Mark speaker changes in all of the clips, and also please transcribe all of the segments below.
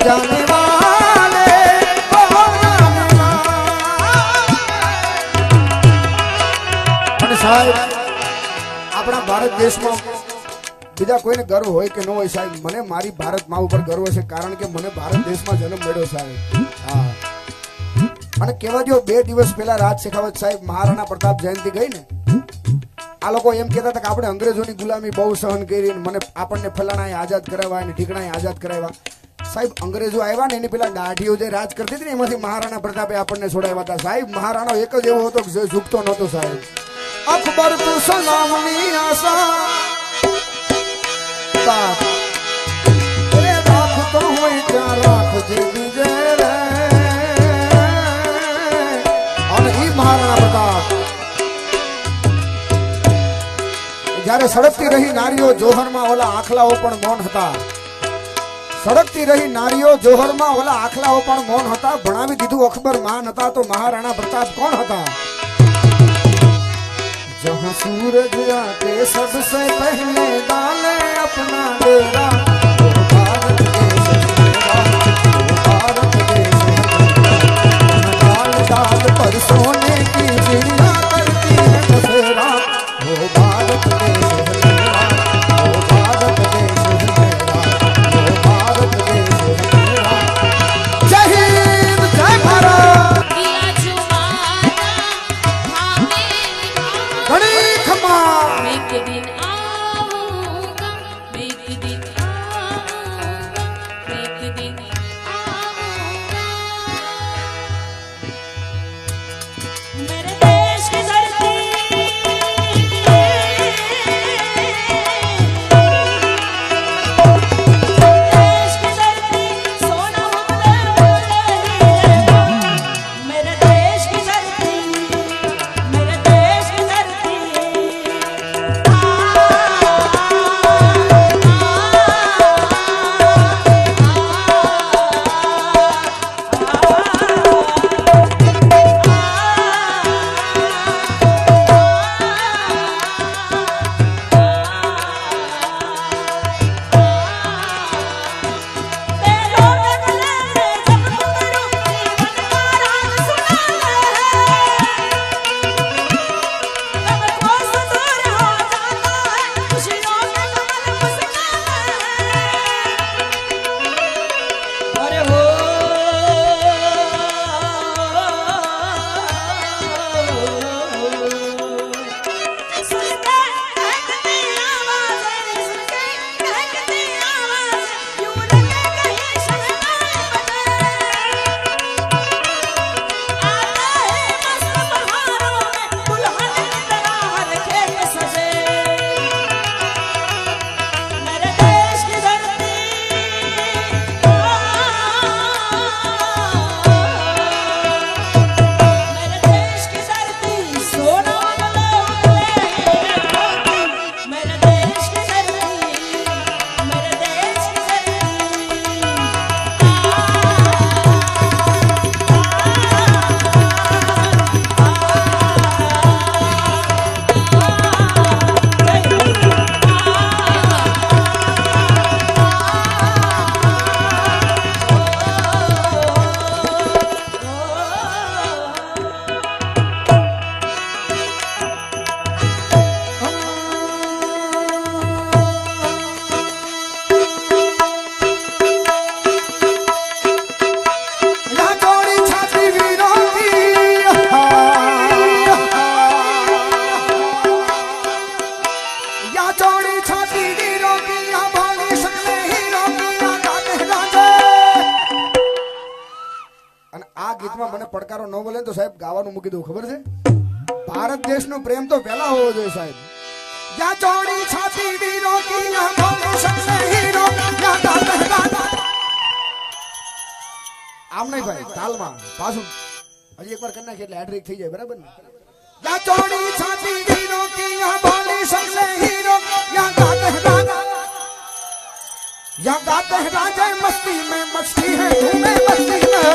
Speaker 1: जाने वाले साहेब अपना भारत देश में बीजा कोई ने गर्व होय के न होय साहेब मने मारी भारत माँ ऊपर गर्व छे कारण के मने भारत देश में जन्म मळ्यो साहेब। हाँ અને કેવા જો 2 દિવસ પહેલા રાજ શેખાવત સાહેબ મહારાણા પ્રતાપ જયંતિ ગઈ ને આ લોકો એમ કહેતા હતા કે આપણે અંગ્રેજોની ગુલામી બહુ સહન કરી અને મને આપણને ફલાણાએ આઝાદ કરાવ્યા અને ઠીકણાએ આઝાદ કરાવ્યા સાહેબ અંગ્રેજો આવ્યા ને એની પેલા દાઢીઓ જે રાજ કરતી હતી ને એમાંથી મહારાણા પ્રતાપે આપણને છોડાવ્યા હતા સાહેબ મહારાણો એક જ એવો હતો કે જે ઝૂકતો નહોતો સાહેબ। અકબર તું સલામની આશા રે રાખતો હોય ત્યાં રાખજે બીજે રે અને ઈ મહારાણા પ્રતાપ જ્યારે સડકતી રહી નારીઓ જોહરમાં ઓલા આખલાઓ પણ મૌન હતા સડકતી रही नारीओ जोहर में ओला आखलाओ पण मौन हता भणावी दीधुं अकबर मान हता तो महाराणा प्रताप कौन हता। जहाँ सूरज आके सबसे पहले डाले अपना डेरा वो भारत देश डाल डाल पर सोने की चिड़िया करती है बसेरा वो भारत देश
Speaker 2: एक दिन आऊंगा एक दिन
Speaker 1: ગીતમાં મને પડકારો ન બોલે તો સાહેબ ગાવાનું મૂકી દઉં, ખબર છે? ભારત દેશનો પ્રેમ તો પહેલા હોવો જોઈએ સાહેબ. યા ચોડી છાતી વીરો કી યા ભોલે સકલે હીરો યા દાદા. આમ નહીં ભાઈ, તાલમાં પાછું હજી એકવાર કરી નાખીએ એટલે હેડ્રિક થઈ જાય, બરાબર ને? યા ચોડી છાતી વીરો કી યા ભોલે સકલે હીરો યા દાદા. या गाते हैं राजा मस्ती में मस्ती है तुम्हें मस्ती में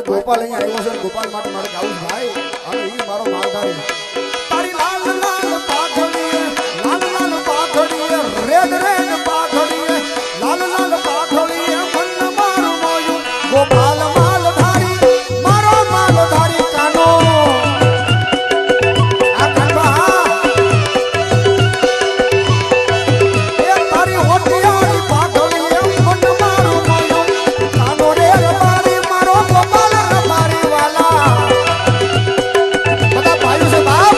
Speaker 1: ગોપાલ અહીંયા આવ્યો છે ગોપાલ માટે મારે ગાવું છે ભાઈ અને ઈ મારો માલધારી તારી લાલ લાલ પાઘડી રેડ રેડ પાઘડી લાલ લાલ પાઘડી મન મારું મોયું ગોપાલ માલધારી મારો માલધારી કાનો આ કાનવા એ તારી હોટિયાળી પાઘડી મન મારું મોયું કાનો રે રબારી મારો ગોપાલ રબારી વાલા બધા ભાઈઓ છે બાપ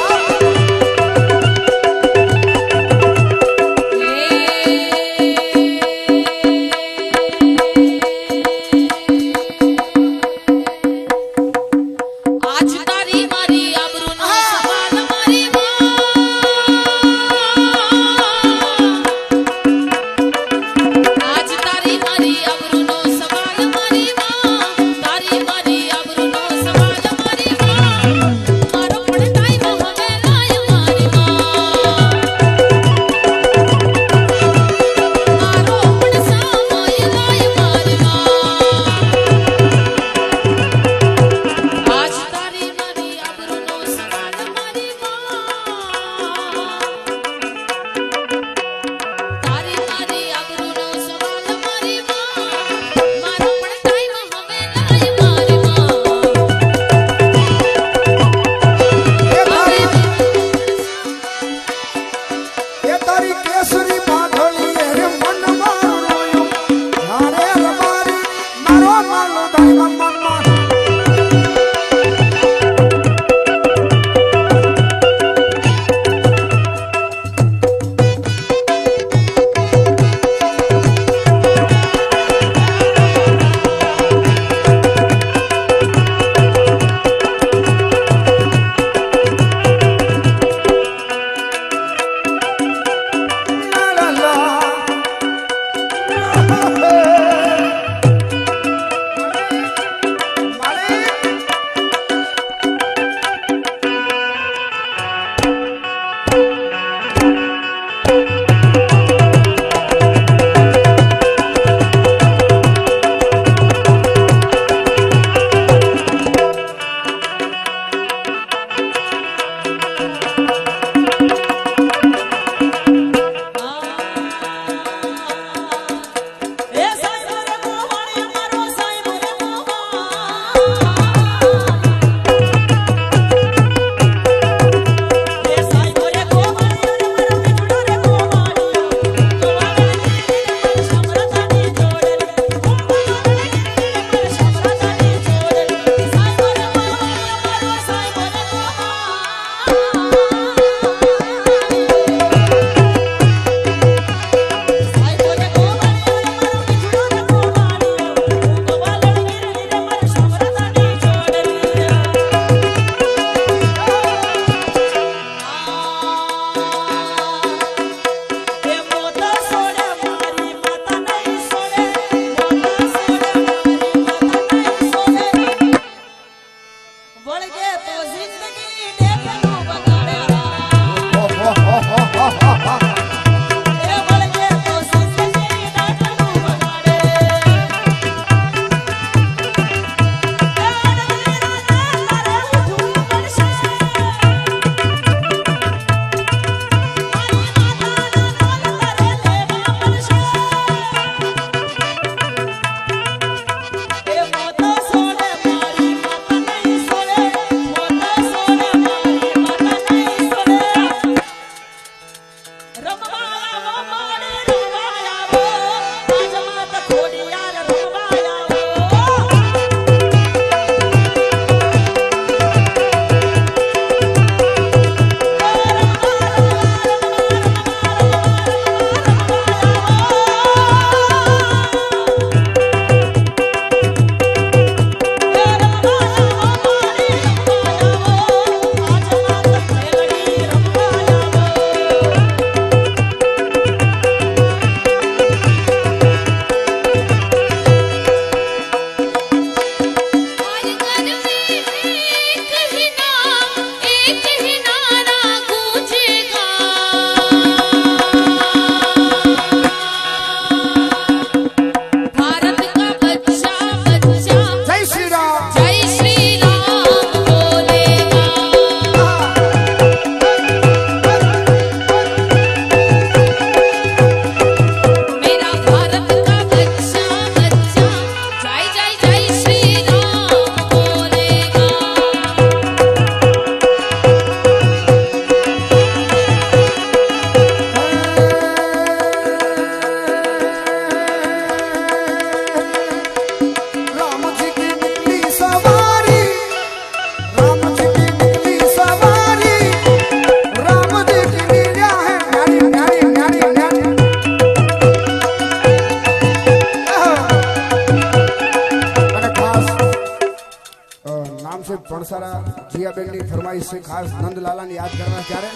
Speaker 1: પણસારા જીયાબેનની ફરમાઈશ છે ખાસ નંદલાલાને યાદ કરવા ત્યારે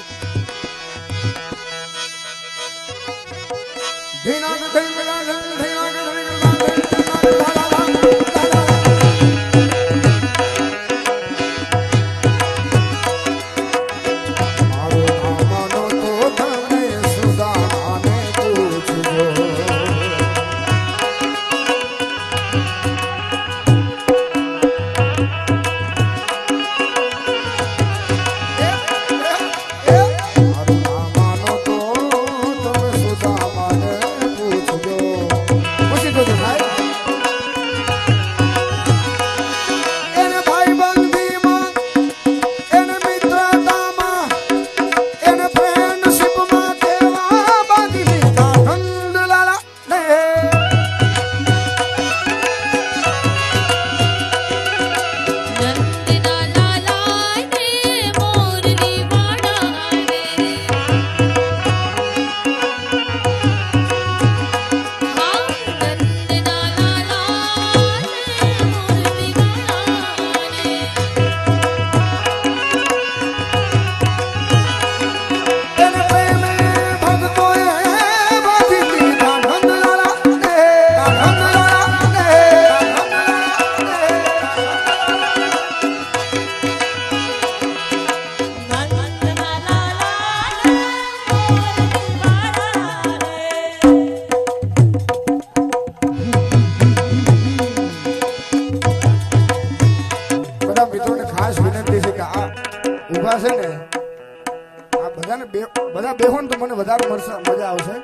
Speaker 1: બધા બેહોન તો મને વધારે મજા આવશે.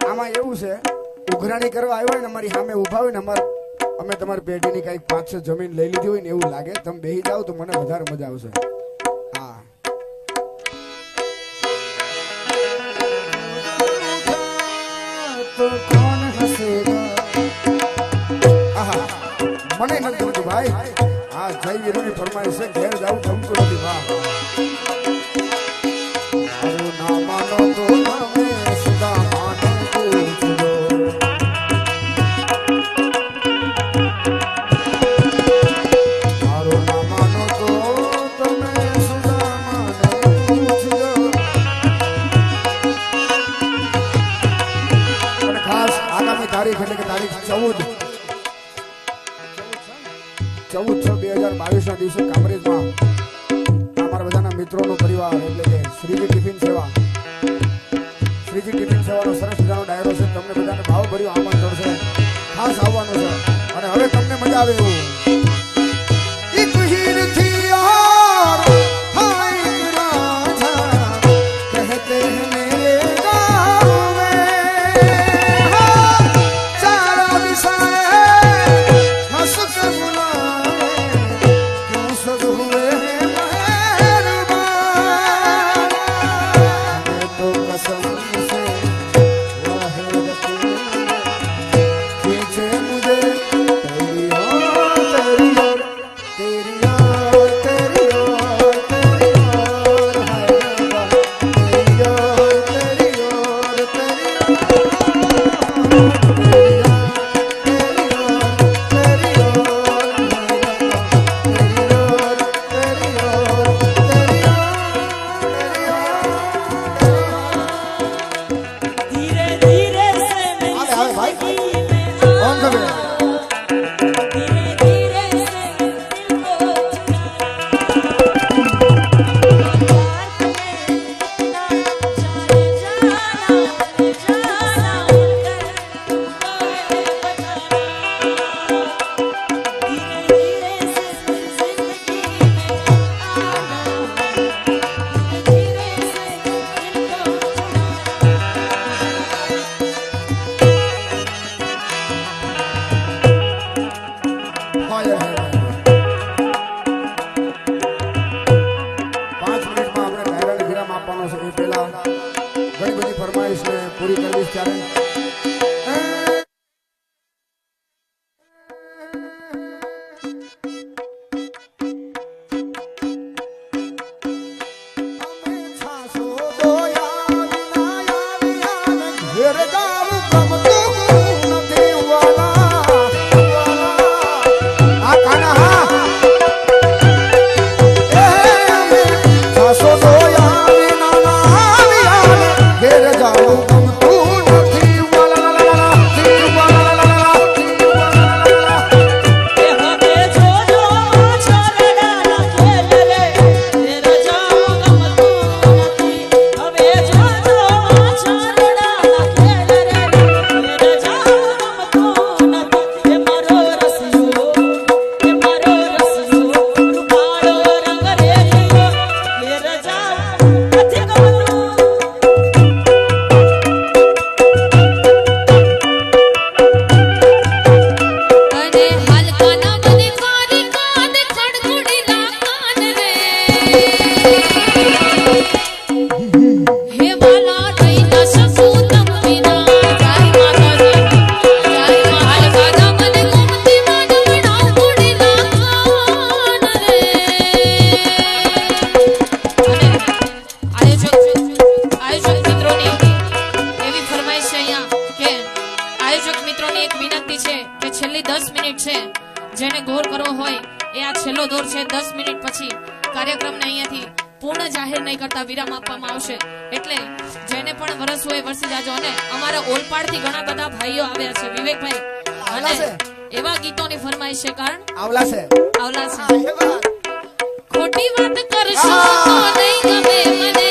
Speaker 1: આમાં એવું છે ઉઘરાણી કરવા આવ્યા હોય ને અમારી સામે ઉભા હોય ને અમે તમારી પેઢીની કઈક 5-6 જમીન લઈ લીધી હોય ને એવું લાગે. તમે બેહી જાવ તો મને વધારે મજા આવશે. હા તો કોણ હસેગા આહા મને નથી ગમતું ભાઈ. હા જય વીરોની ફરમાઈશ છે ઘેર જાવું ગમતું નથી. વાહ તારીખ એટલે કે તારીખ 14/6/2022 ના દિવસે કામરેજમાં અમારા બધાના મિત્રોનો પરિવાર એટલે કે શ્રીજી ટિફિન સેવાનો સરસ મજાનો ડાયરો છે. તમને બધાને ભાવભર્યું આમંત્રણ છે. ખાસ આવવાનું છે અને હવે તમને મજા આવે એવું પૂરી કરવી ત્યારે આ
Speaker 2: જેને ગોર કરવો હોય એ આ છેલ્લો દોર છે. 10 મિનિટ પછી કાર્યક્રમને અહીંયાથી પૂર્ણ જાહેર નહીં કરતા વિરામ આપવામાં આવશે. એટલે જેને પણ વરસ હોય વરસી જાજો. અને અમારા ઓલપાડથી ઘણા બધા ભાઈઓ આવ્યા છે વિવેકભાઈ, અને એવા ગીતોની ફરમાઈશ છે. કારણ
Speaker 1: આવલા છે
Speaker 2: ખોટી વાત કરશો તો નહીં ગમે મને.